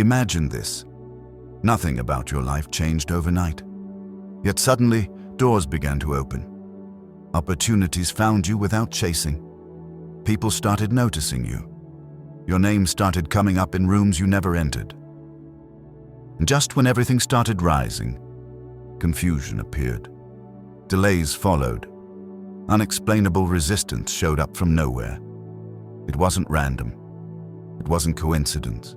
Imagine this. Nothing about your life changed overnight. Yet suddenly, doors began to open. Opportunities found you without chasing. People started noticing you. Your name started coming up in rooms you never entered. And just when everything started rising, confusion appeared. Delays followed. Unexplainable resistance showed up from nowhere. It wasn't random. It wasn't coincidence.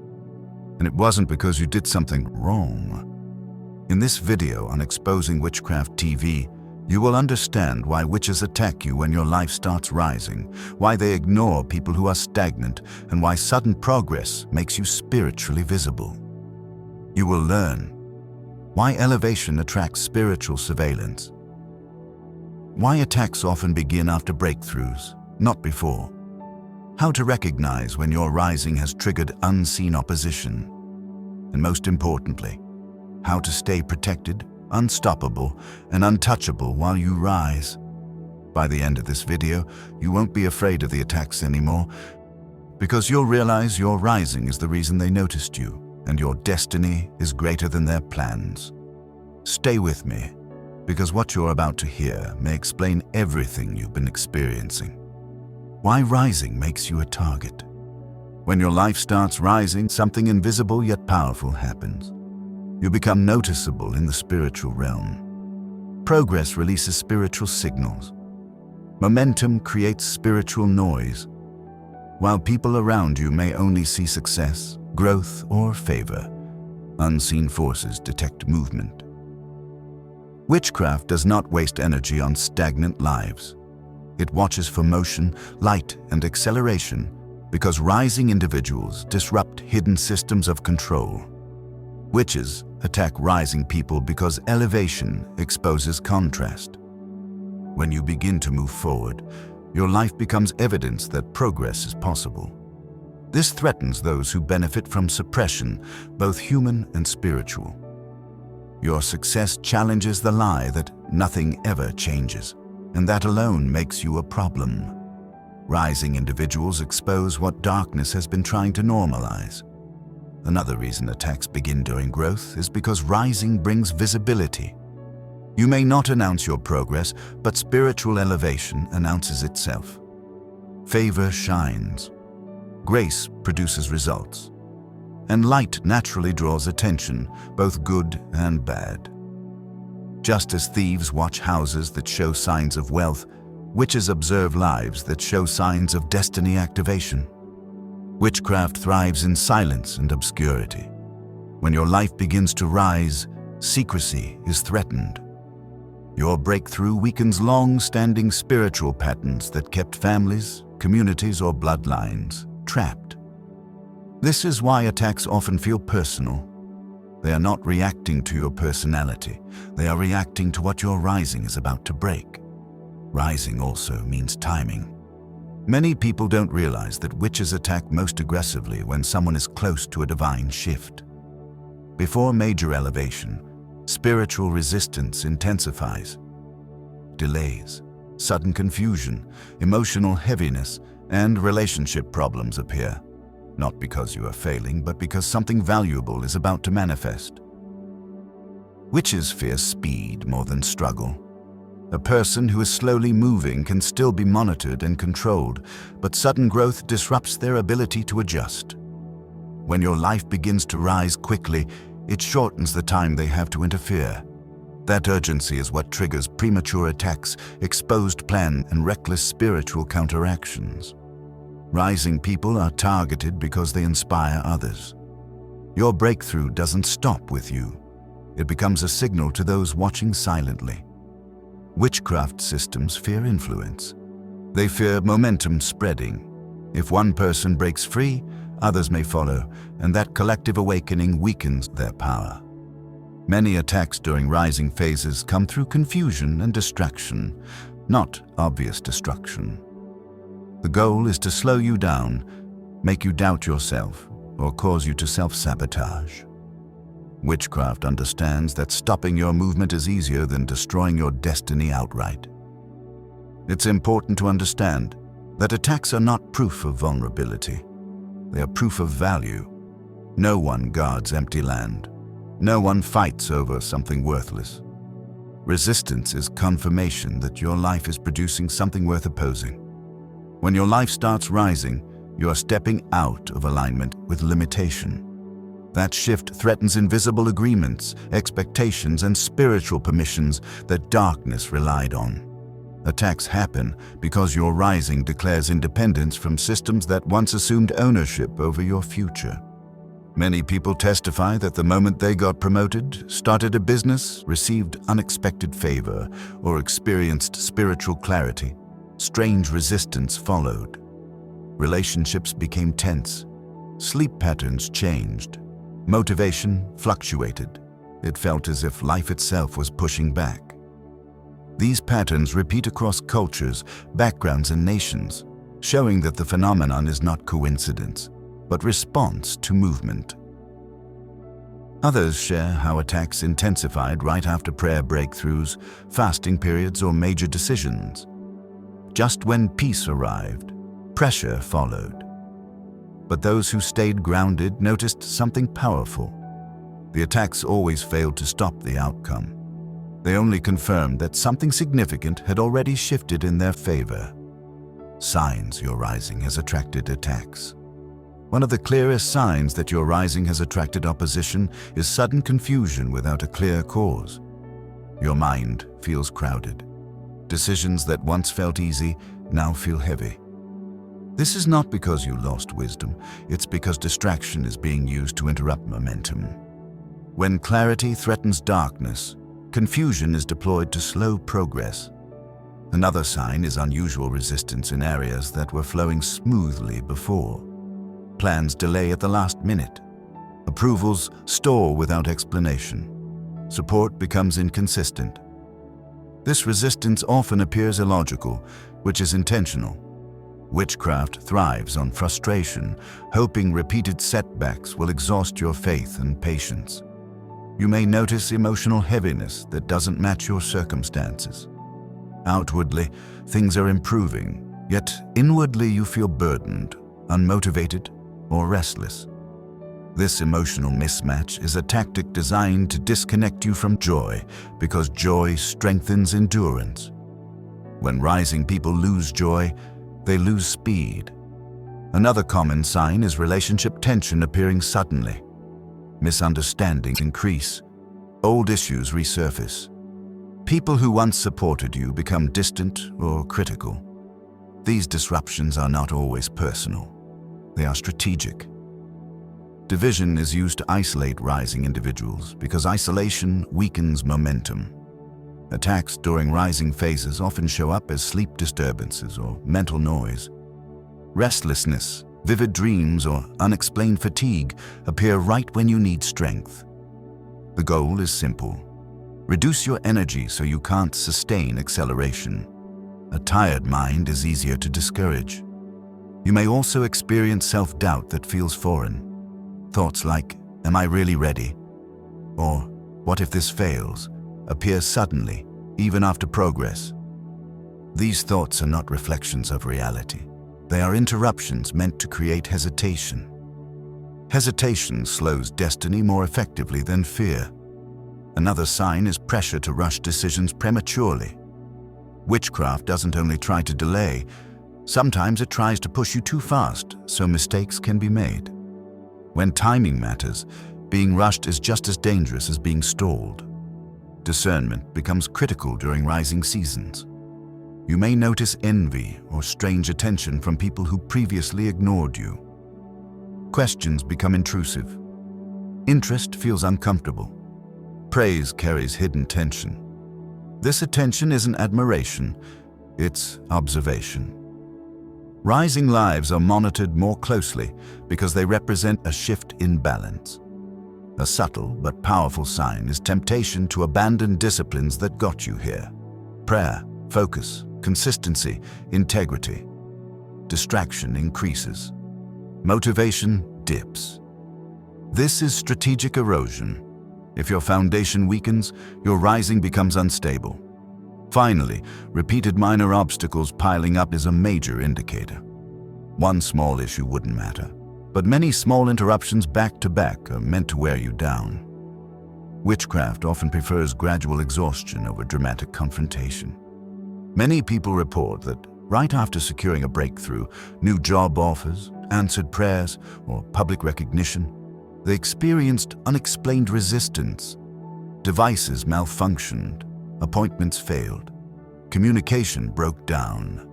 And it wasn't because you did something wrong. In this video on Exposing Witchcraft TV, you will understand why witches attack you when your life starts rising, why they ignore people who are stagnant, and why sudden progress makes you spiritually visible. You will learn why elevation attracts spiritual surveillance, why attacks often begin after breakthroughs, not before, how to recognize when your rising has triggered unseen opposition, and most importantly, how to stay protected, unstoppable, and untouchable while you rise. By the end of this video, you won't be afraid of the attacks anymore, because you'll realize your rising is the reason they noticed you, and your destiny is greater than their plans. Stay with me, because what you're about to hear may explain everything you've been experiencing. Why rising makes you a target. When your life starts rising, something invisible yet powerful happens. You become noticeable in the spiritual realm. Progress releases spiritual signals. Momentum creates spiritual noise. While people around you may only see success, growth, or favor, unseen forces detect movement. Witchcraft does not waste energy on stagnant lives. It watches for motion, light, and acceleration because rising individuals disrupt hidden systems of control. Witches attack rising people because elevation exposes contrast. When you begin to move forward, your life becomes evidence that progress is possible. This threatens those who benefit from suppression, both human and spiritual. Your success challenges the lie that nothing ever changes, and that alone makes you a problem. Rising individuals expose what darkness has been trying to normalize. Another reason attacks begin during growth is because rising brings visibility. You may not announce your progress, but spiritual elevation announces itself. Favor shines. Grace produces results. And light naturally draws attention, both good and bad. Just as thieves watch houses that show signs of wealth, witches observe lives that show signs of destiny activation. Witchcraft thrives in silence and obscurity. When your life begins to rise, secrecy is threatened. Your breakthrough weakens long-standing spiritual patterns that kept families, communities, or bloodlines trapped. This is why attacks often feel personal. They are not reacting to your personality. They are reacting to what your rising is about to break. Rising also means timing. Many people don't realize that witches attack most aggressively when someone is close to a divine shift. Before major elevation, spiritual resistance intensifies. Delays, sudden confusion, emotional heaviness, and relationship problems appear, not because you are failing, but because something valuable is about to manifest. Witches fear speed more than struggle. A person who is slowly moving can still be monitored and controlled, but sudden growth disrupts their ability to adjust. When your life begins to rise quickly, it shortens the time they have to interfere. That urgency is what triggers premature attacks, exposed plan, and reckless spiritual counteractions. Rising people are targeted because they inspire others. Your breakthrough doesn't stop with you. It becomes a signal to those watching silently. Witchcraft systems fear influence. They fear momentum spreading. If one person breaks free, others may follow, and that collective awakening weakens their power. Many attacks during rising phases come through confusion and distraction, not obvious destruction. The goal is to slow you down, make you doubt yourself, or cause you to self-sabotage. Witchcraft understands that stopping your movement is easier than destroying your destiny outright. It's important to understand that attacks are not proof of vulnerability. They are proof of value. No one guards empty land. No one fights over something worthless. Resistance is confirmation that your life is producing something worth opposing. When your life starts rising, you are stepping out of alignment with limitation. That shift threatens invisible agreements, expectations, and spiritual permissions that darkness relied on. Attacks happen because your rising declares independence from systems that once assumed ownership over your future. Many people testify that the moment they got promoted, started a business, received unexpected favor, or experienced spiritual clarity, strange resistance followed. Relationships became tense. Sleep patterns changed. Motivation fluctuated. It felt as if life itself was pushing back. These patterns repeat across cultures, backgrounds, and nations, showing that the phenomenon is not coincidence, but response to movement. Others share how attacks intensified right after prayer breakthroughs, fasting periods, or major decisions. Just when peace arrived, pressure followed. But those who stayed grounded noticed something powerful. The attacks always failed to stop the outcome. They only confirmed that something significant had already shifted in their favor. Signs your rising has attracted attacks. One of the clearest signs that your rising has attracted opposition is sudden confusion without a clear cause. Your mind feels crowded. Decisions that once felt easy now feel heavy. This is not because you lost wisdom, it's because distraction is being used to interrupt momentum. When clarity threatens darkness, confusion is deployed to slow progress. Another sign is unusual resistance in areas that were flowing smoothly before. Plans delay at the last minute. Approvals stall without explanation. Support becomes inconsistent. This resistance often appears illogical, which is intentional. Witchcraft thrives on frustration, hoping repeated setbacks will exhaust your faith and patience. You may notice emotional heaviness that doesn't match your circumstances. Outwardly, things are improving, yet inwardly you feel burdened, unmotivated, or restless. This emotional mismatch is a tactic designed to disconnect you from joy, because joy strengthens endurance. When rising people lose joy, they lose speed. Another common sign is relationship tension appearing suddenly. Misunderstandings increase. Old issues resurface. People who once supported you become distant or critical. These disruptions are not always personal. They are strategic. Division is used to isolate rising individuals because isolation weakens momentum. Attacks during rising phases often show up as sleep disturbances or mental noise. Restlessness, vivid dreams, or unexplained fatigue appear right when you need strength. The goal is simple. Reduce your energy so you can't sustain acceleration. A tired mind is easier to discourage. You may also experience self-doubt that feels foreign. Thoughts like, "Am I really ready?" or "What if this fails?" appear suddenly, even after progress. These thoughts are not reflections of reality. They are interruptions meant to create hesitation. Hesitation slows destiny more effectively than fear. Another sign is pressure to rush decisions prematurely. Witchcraft doesn't only try to delay, sometimes it tries to push you too fast so mistakes can be made. When timing matters, being rushed is just as dangerous as being stalled. Discernment becomes critical during rising seasons. You may notice envy or strange attention from people who previously ignored you. Questions become intrusive. Interest feels uncomfortable. Praise carries hidden tension. This attention isn't admiration, it's observation. Rising lives are monitored more closely because they represent a shift in balance. A subtle but powerful sign is temptation to abandon disciplines that got you here. Prayer, focus, consistency, integrity. Distraction increases. Motivation dips. This is strategic erosion. If your foundation weakens, your rising becomes unstable. Finally, repeated minor obstacles piling up is a major indicator. One small issue wouldn't matter. But many small interruptions back to back are meant to wear you down. Witchcraft often prefers gradual exhaustion over dramatic confrontation. Many people report that right after securing a breakthrough, new job offers, answered prayers, or public recognition, they experienced unexplained resistance. Devices malfunctioned, appointments failed, communication broke down.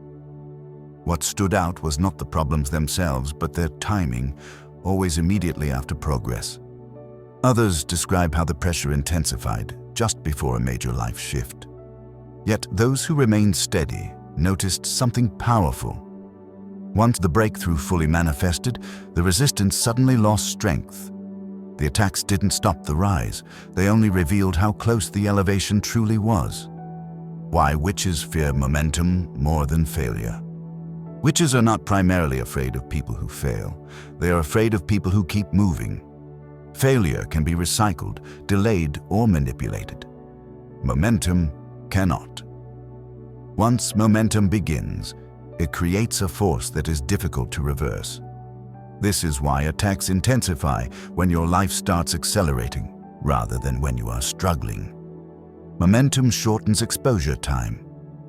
What stood out was not the problems themselves, but their timing, always immediately after progress. Others describe how the pressure intensified just before a major life shift. Yet those who remained steady noticed something powerful. Once the breakthrough fully manifested, the resistance suddenly lost strength. The attacks didn't stop the rise, they only revealed how close the elevation truly was. Why witches fear momentum more than failure. Witches are not primarily afraid of people who fail. They are afraid of people who keep moving. Failure can be recycled, delayed, or manipulated. Momentum cannot. Once momentum begins, it creates a force that is difficult to reverse. This is why attacks intensify when your life starts accelerating, rather than when you are struggling. Momentum shortens exposure time.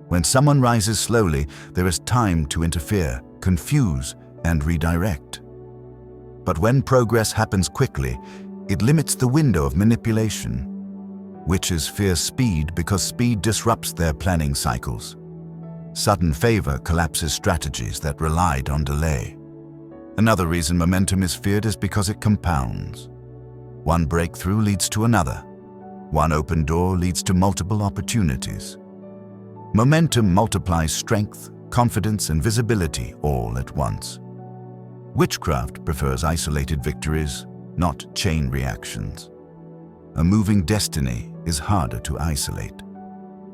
When someone rises slowly, there is time to interfere, confuse, and redirect. But when progress happens quickly, it limits the window of manipulation. Witches fear speed because speed disrupts their planning cycles. Sudden favor collapses strategies that relied on delay. Another reason momentum is feared is because it compounds. One breakthrough leads to another. One open door leads to multiple opportunities. Momentum multiplies strength, confidence, and visibility all at once. Witchcraft prefers isolated victories, not chain reactions. A moving destiny is harder to isolate.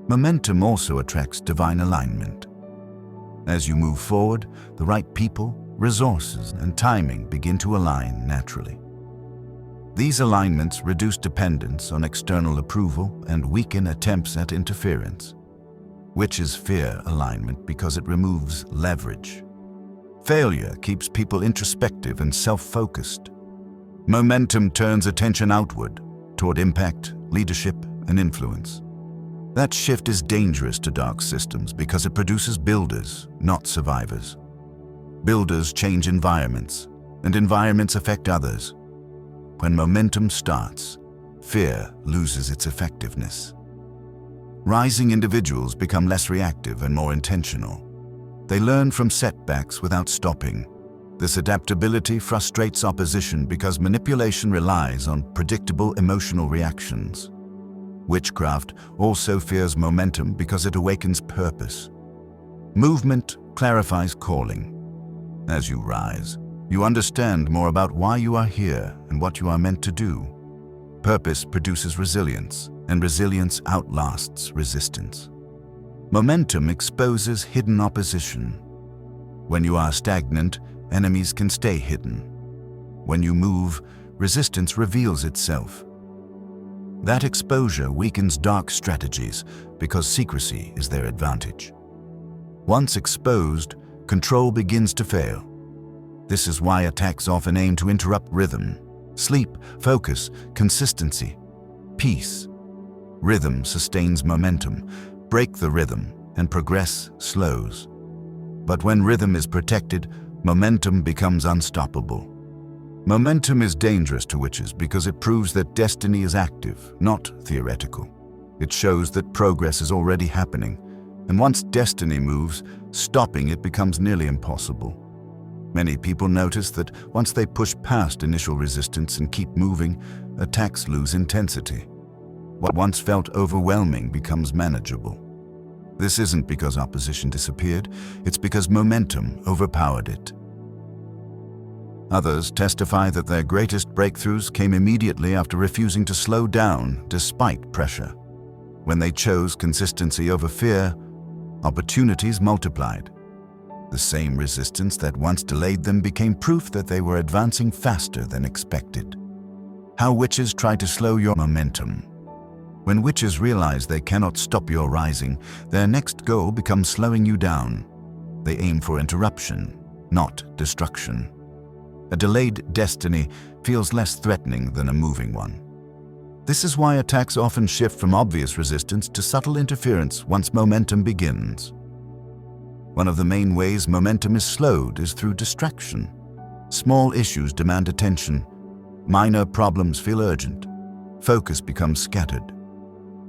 Momentum also attracts divine alignment. As you move forward, the right people, resources, and timing begin to align naturally. These alignments reduce dependence on external approval and weaken attempts at interference. Witches fear alignment because it removes leverage. Failure keeps people introspective and self-focused. Momentum turns attention outward, toward impact, leadership, and influence. That shift is dangerous to dark systems because it produces builders, not survivors. Builders change environments, and environments affect others. When momentum starts, fear loses its effectiveness. Rising individuals become less reactive and more intentional. They learn from setbacks without stopping. This adaptability frustrates opposition because manipulation relies on predictable emotional reactions. Witchcraft also fears momentum because it awakens purpose. Movement clarifies calling. As you rise, you understand more about why you are here and what you are meant to do. Purpose produces resilience, and resilience outlasts resistance. Momentum exposes hidden opposition. When you are stagnant, enemies can stay hidden. When you move, resistance reveals itself. That exposure weakens dark strategies because secrecy is their advantage. Once exposed, control begins to fail. This is why attacks often aim to interrupt rhythm, sleep, focus, consistency, peace. Rhythm sustains momentum. Break the rhythm, and progress slows. But when rhythm is protected, momentum becomes unstoppable. Momentum is dangerous to witches because it proves that destiny is active, not theoretical. It shows that progress is already happening, and once destiny moves, stopping it becomes nearly impossible. Many people notice that once they push past initial resistance and keep moving, attacks lose intensity. What once felt overwhelming becomes manageable. This isn't because opposition disappeared, it's because momentum overpowered it. Others testify that their greatest breakthroughs came immediately after refusing to slow down despite pressure. When they chose consistency over fear, opportunities multiplied. The same resistance that once delayed them became proof that they were advancing faster than expected. How witches try to slow your momentum. When witches realize they cannot stop your rising, their next goal becomes slowing you down. They aim for interruption, not destruction. A delayed destiny feels less threatening than a moving one. This is why attacks often shift from obvious resistance to subtle interference once momentum begins. One of the main ways momentum is slowed is through distraction. Small issues demand attention. Minor problems feel urgent. Focus becomes scattered.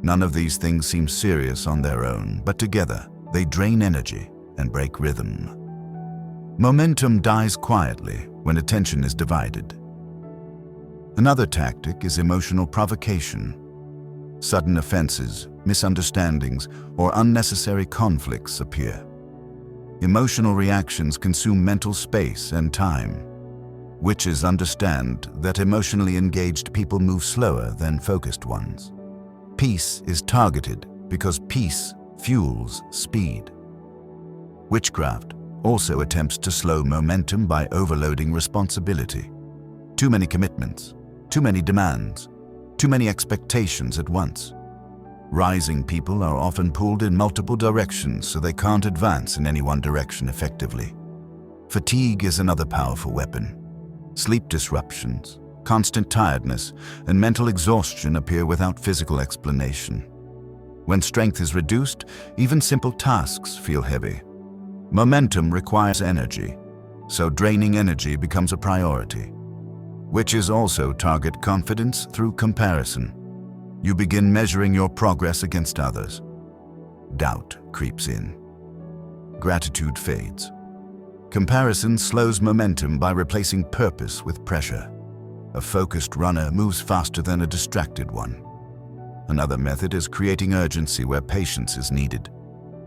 None of these things seem serious on their own, but together they drain energy and break rhythm. Momentum dies quietly when attention is divided. Another tactic is emotional provocation. Sudden offenses, misunderstandings, or unnecessary conflicts appear. Emotional reactions consume mental space and time. Witches understand that emotionally engaged people move slower than focused ones. Peace is targeted because peace fuels speed. Witchcraft also attempts to slow momentum by overloading responsibility. Too many commitments, too many demands, too many expectations at once. Rising people are often pulled in multiple directions so they can't advance in any one direction effectively. Fatigue is another powerful weapon. Sleep disruptions, constant tiredness, and mental exhaustion appear without physical explanation. When strength is reduced, even simple tasks feel heavy. Momentum requires energy, so draining energy becomes a priority. Witches also target confidence through comparison. You begin measuring your progress against others. Doubt creeps in. Gratitude fades. Comparison slows momentum by replacing purpose with pressure. A focused runner moves faster than a distracted one. Another method is creating urgency where patience is needed.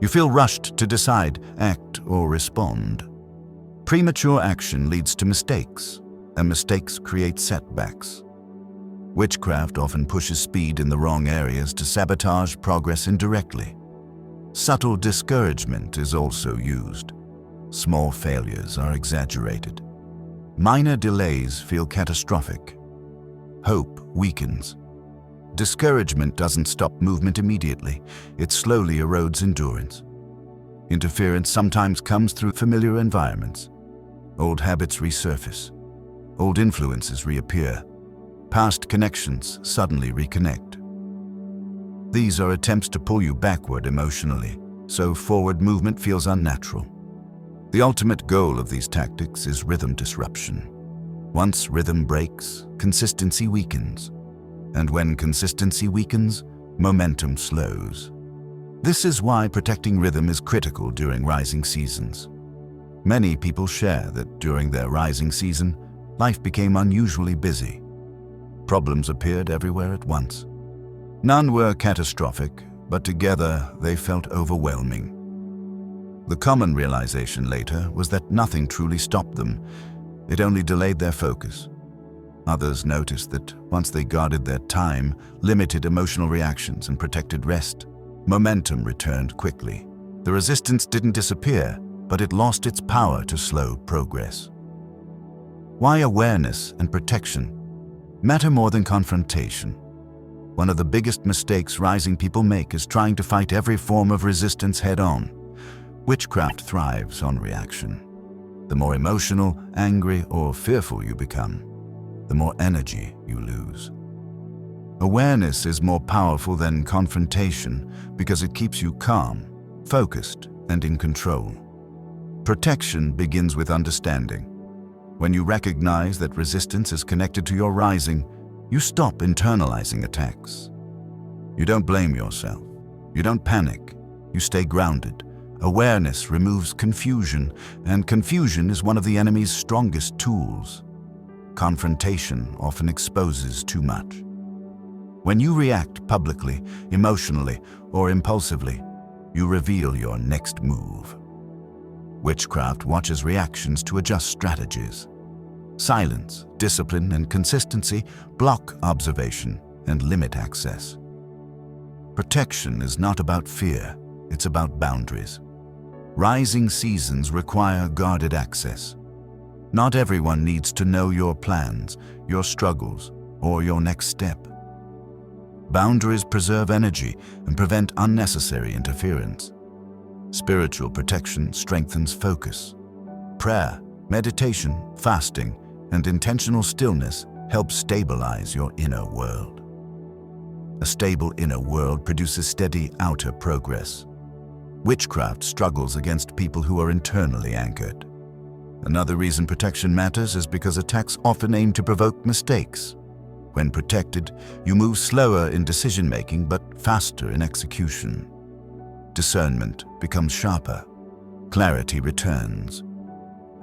You feel rushed to decide, act, or respond. Premature action leads to mistakes, and mistakes create setbacks. Witchcraft often pushes speed in the wrong areas to sabotage progress indirectly. Subtle discouragement is also used. Small failures are exaggerated. Minor delays feel catastrophic. Hope weakens. Discouragement doesn't stop movement immediately. It slowly erodes endurance. Interference sometimes comes through familiar environments. Old habits resurface. Old influences reappear. Past connections suddenly reconnect. These are attempts to pull you backward emotionally, so forward movement feels unnatural. The ultimate goal of these tactics is rhythm disruption. Once rhythm breaks, consistency weakens. And when consistency weakens, momentum slows. This is why protecting rhythm is critical during rising seasons. Many people share that during their rising season, life became unusually busy. Problems appeared everywhere at once. None were catastrophic, but together they felt overwhelming. The common realization later was that nothing truly stopped them. It only delayed their focus. Others noticed that once they guarded their time, limited emotional reactions, and protected rest, momentum returned quickly. The resistance didn't disappear, but it lost its power to slow progress. Why awareness and protection matter more than confrontation? One of the biggest mistakes rising people make is trying to fight every form of resistance head-on. Witchcraft thrives on reaction. The more emotional, angry, or fearful you become, the more energy you lose. Awareness is more powerful than confrontation because it keeps you calm, focused, and in control. Protection begins with understanding. When you recognize that resistance is connected to your rising, you stop internalizing attacks. You don't blame yourself. You don't panic. You stay grounded. Awareness removes confusion, and confusion is one of the enemy's strongest tools. Confrontation often exposes too much. When you react publicly, emotionally, or impulsively, you reveal your next move. Witchcraft watches reactions to adjust strategies. Silence, discipline, and consistency block observation and limit access. Protection is not about fear, it's about boundaries. Rising seasons require guarded access. Not everyone needs to know your plans, your struggles, or your next step. Boundaries preserve energy and prevent unnecessary interference. Spiritual protection strengthens focus. Prayer, meditation, fasting, and intentional stillness help stabilize your inner world. A stable inner world produces steady outer progress. Witchcraft struggles against people who are internally anchored. Another reason protection matters is because attacks often aim to provoke mistakes. When protected, you move slower in decision-making but faster in execution. Discernment becomes sharper. Clarity returns.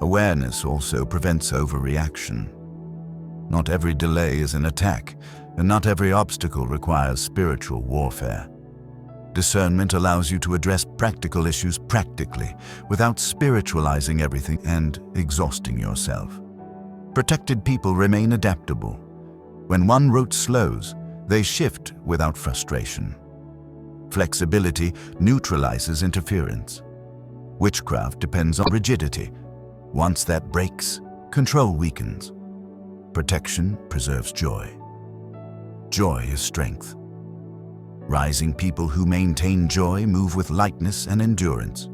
Awareness also prevents overreaction. Not every delay is an attack, and not every obstacle requires spiritual warfare. Discernment allows you to address practical issues practically, without spiritualizing everything and exhausting yourself. Protected people remain adaptable. When one route slows, they shift without frustration. Flexibility neutralizes interference. Witchcraft depends on rigidity. Once that breaks, control weakens. Protection preserves joy. Joy is strength. Rising people who maintain joy move with lightness and endurance.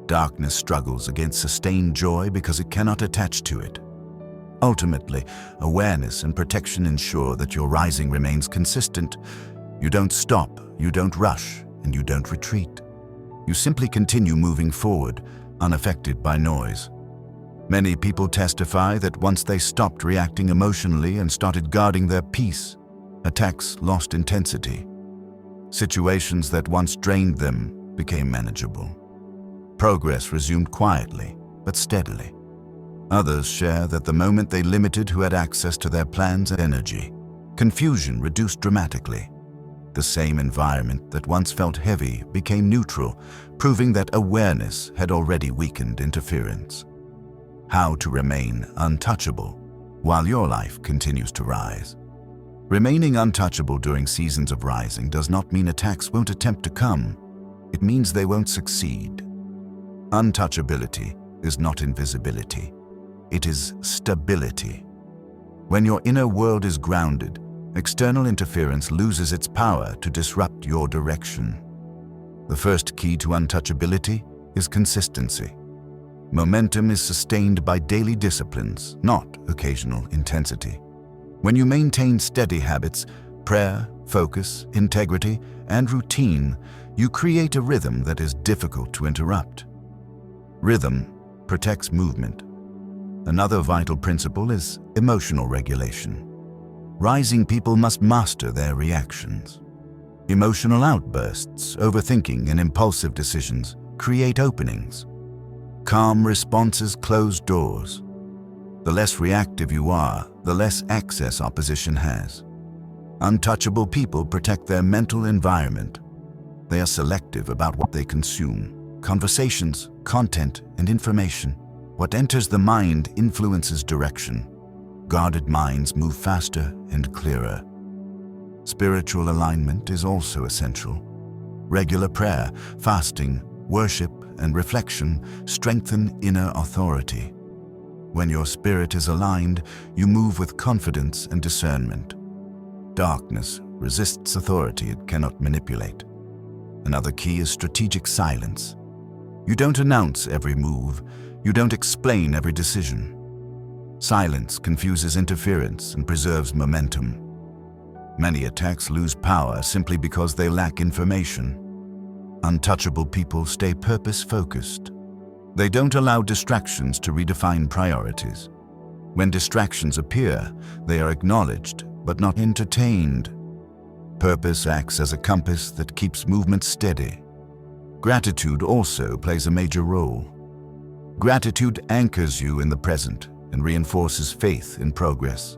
Darkness struggles against sustained joy because it cannot attach to it. Ultimately, awareness and protection ensure that your rising remains consistent. You don't stop, you don't rush, and you don't retreat. You simply continue moving forward, unaffected by noise. Many people testify that once they stopped reacting emotionally and started guarding their peace, attacks lost intensity. Situations that once drained them became manageable. Progress resumed quietly, but steadily. Others share that the moment they limited who had access to their plans and energy, confusion reduced dramatically. The same environment that once felt heavy became neutral, proving that awareness had already weakened interference. How to remain untouchable while your life continues to rise. Remaining untouchable during seasons of rising does not mean attacks won't attempt to come. It means they won't succeed. Untouchability is not invisibility. It is stability. When your inner world is grounded, external interference loses its power to disrupt your direction. The first key to untouchability is consistency. Momentum is sustained by daily disciplines, not occasional intensity. When you maintain steady habits, prayer, focus, integrity, and routine, you create a rhythm that is difficult to interrupt. Rhythm protects movement. Another vital principle is emotional regulation. Rising people must master their reactions. Emotional outbursts, overthinking, and impulsive decisions create openings. Calm responses close doors. The less reactive you are, the less access opposition has. Untouchable people protect their mental environment. They are selective about what they consume. Conversations, content, and information. What enters the mind influences direction. Guarded minds move faster and clearer. Spiritual alignment is also essential. Regular prayer, fasting, worship, and reflection strengthen inner authority. When your spirit is aligned, you move with confidence and discernment. Darkness resists authority it cannot manipulate. Another key is strategic silence. You don't announce every move. You don't explain every decision. Silence confuses interference and preserves momentum. Many attacks lose power simply because they lack information. Untouchable people stay purpose-focused. They don't allow distractions to redefine priorities. When distractions appear, they are acknowledged but not entertained. Purpose acts as a compass that keeps movement steady. Gratitude also plays a major role. Gratitude anchors you in the present and reinforces faith in progress.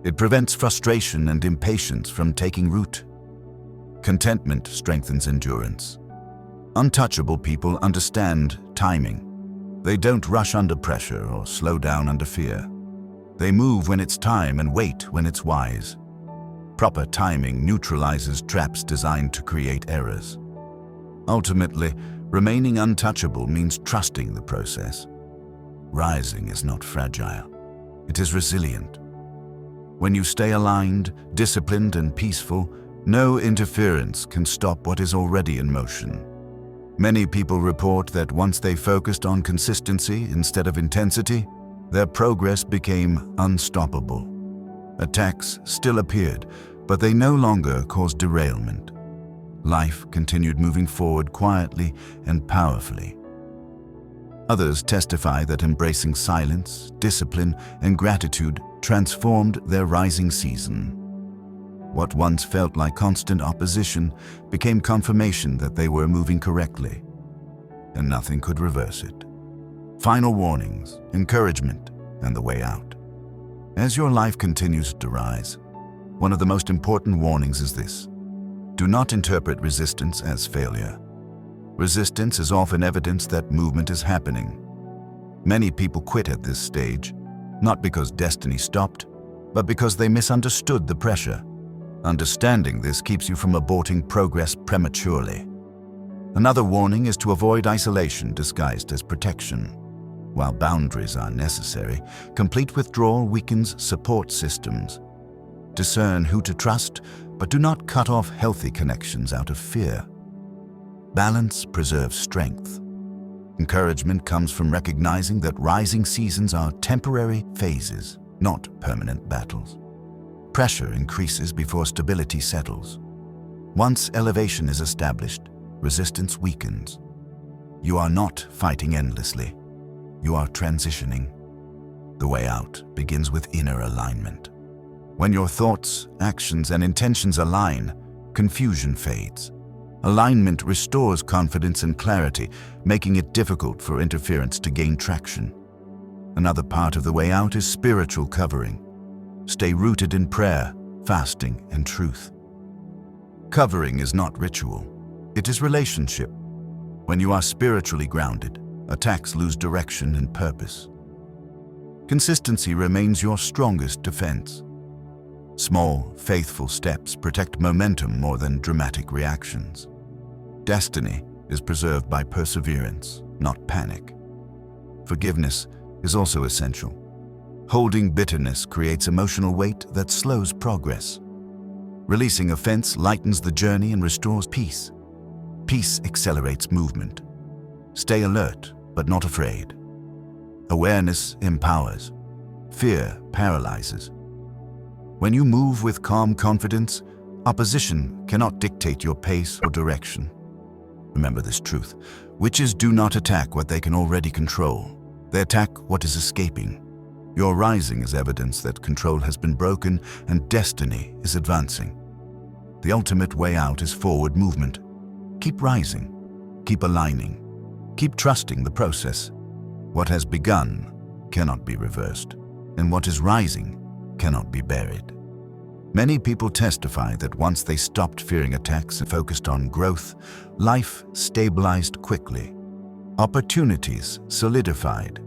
It prevents frustration and impatience from taking root. Contentment strengthens endurance. Untouchable people understand timing. They don't rush under pressure or slow down under fear. They move when it's time and wait when it's wise. Proper timing neutralizes traps designed to create errors. Ultimately, remaining untouchable means trusting the process. Rising is not fragile. It is resilient. When you stay aligned, disciplined, and peaceful, no interference can stop what is already in motion. Many people report that once they focused on consistency instead of intensity, Their progress became unstoppable. Attacks still appeared, but they no longer caused derailment. Life continued moving forward quietly and powerfully. Others testify that embracing silence, discipline, and gratitude transformed their rising season. What once felt like constant opposition became confirmation that they were moving correctly, and nothing could reverse it. Final warnings, encouragement, and the way out. As your life continues to rise, one of the most important warnings is this: do not interpret resistance as failure. Resistance is often evidence that movement is happening. Many people quit at this stage, not because destiny stopped, but because they misunderstood the pressure. Understanding this keeps you from aborting progress prematurely. Another warning is to avoid isolation disguised as protection. While boundaries are necessary, complete withdrawal weakens support systems. Discern who to trust, but do not cut off healthy connections out of fear. Balance preserves strength. Encouragement comes from recognizing that rising seasons are temporary phases, not permanent battles. Pressure increases before stability settles. Once elevation is established, resistance weakens. You are not fighting endlessly. You are transitioning. The way out begins with inner alignment. When your thoughts, actions, and intentions align, confusion fades. Alignment restores confidence and clarity, making it difficult for interference to gain traction. Another part of the way out is spiritual covering. Stay rooted in prayer, fasting, and truth. Covering is not ritual. It is relationship. When you are spiritually grounded, attacks lose direction and purpose. Consistency remains your strongest defense. Small, faithful steps protect momentum more than dramatic reactions. Destiny is preserved by perseverance, not panic. Forgiveness is also essential. Holding bitterness creates emotional weight that slows progress. Releasing offense lightens the journey and restores peace. Peace accelerates movement. Stay alert, but not afraid. Awareness empowers. Fear paralyzes. When you move with calm confidence, opposition cannot dictate your pace or direction. Remember this truth: witches do not attack what they can already control. They attack what is escaping. Your rising is evidence that control has been broken and destiny is advancing. The ultimate way out is forward movement. Keep rising, keep aligning, keep trusting the process. What has begun cannot be reversed, and what is rising cannot be buried. Many people testify that once they stopped fearing attacks and focused on growth, life stabilized quickly. Opportunities solidified.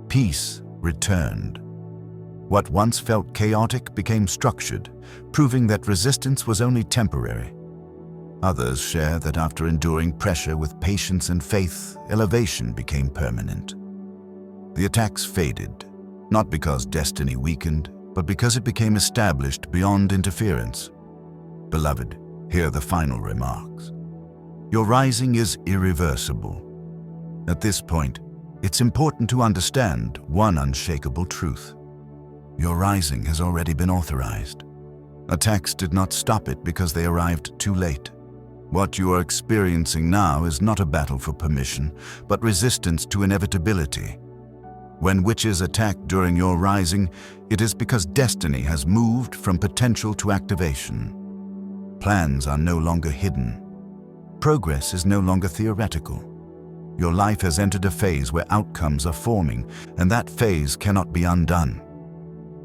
Peace returned. What once felt chaotic became structured, proving that resistance was only temporary. Others share that after enduring pressure with patience and faith, elevation became permanent. The attacks faded, not because destiny weakened, but because it became established beyond interference. Beloved, hear the final remarks. Your rising is irreversible. At this point, it's important to understand one unshakable truth. Your rising has already been authorized. Attacks did not stop it because they arrived too late. What you are experiencing now is not a battle for permission, but resistance to inevitability. When witches attack during your rising, it is because destiny has moved from potential to activation. Plans are no longer hidden. Progress is no longer theoretical. Your life has entered a phase where outcomes are forming, and that phase cannot be undone.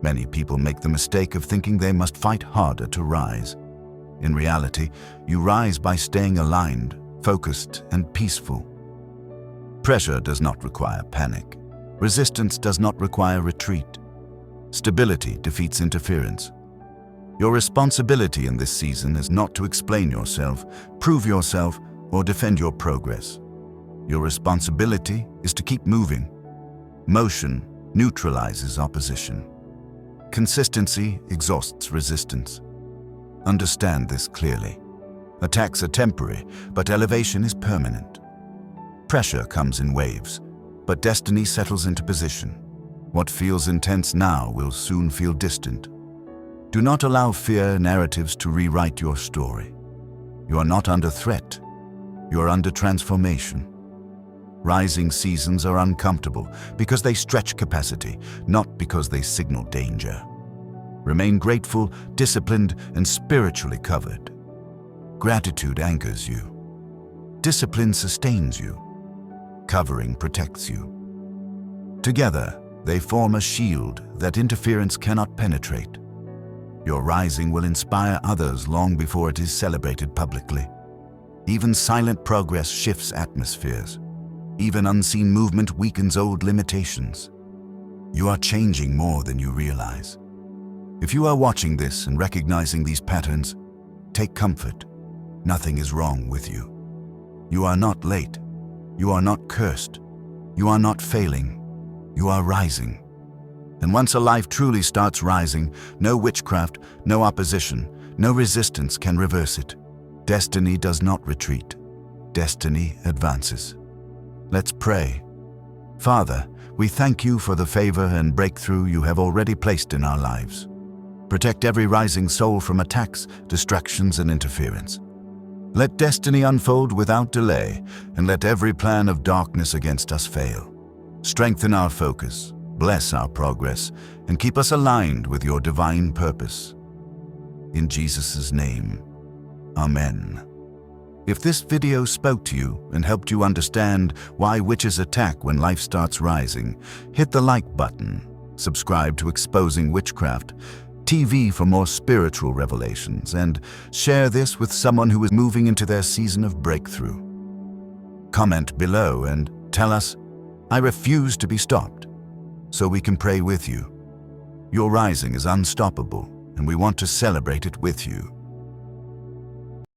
Many people make the mistake of thinking they must fight harder to rise. In reality, you rise by staying aligned, focused, and peaceful. Pressure does not require panic. Resistance does not require retreat. Stability defeats interference. Your responsibility in this season is not to explain yourself, prove yourself, or defend your progress. Your responsibility is to keep moving. Motion neutralizes opposition. Consistency exhausts resistance. Understand this clearly. Attacks are temporary, but elevation is permanent. Pressure comes in waves, but destiny settles into position. What feels intense now will soon feel distant. Do not allow fear narratives to rewrite your story. You are not under threat. You are under transformation. Rising seasons are uncomfortable because they stretch capacity, not because they signal danger. Remain grateful, disciplined, and spiritually covered. Gratitude anchors you. Discipline sustains you. Covering protects you. Together, they form a shield that interference cannot penetrate. Your rising will inspire others long before it is celebrated publicly. Even silent progress shifts atmospheres. Even unseen movement weakens old limitations. You are changing more than you realize. If you are watching this and recognizing these patterns, take comfort. Nothing is wrong with you. You are not late. You are not cursed. You are not failing. You are rising. And once a life truly starts rising, no witchcraft, no opposition, no resistance can reverse it. Destiny does not retreat. Destiny advances. Let's pray. Father, we thank you for the favor and breakthrough you have already placed in our lives. Protect every rising soul from attacks, distractions, and interference. Let destiny unfold without delay, and let every plan of darkness against us fail. Strengthen our focus, bless our progress, and keep us aligned with your divine purpose. In Jesus' name, Amen. If this video spoke to you and helped you understand why witches attack when life starts rising, hit the like button, subscribe to Exposing Witchcraft TV for more spiritual revelations, and share this with someone who is moving into their season of breakthrough. Comment below and tell us, "I refuse to be stopped," so we can pray with you. Your rising is unstoppable, and we want to celebrate it with you.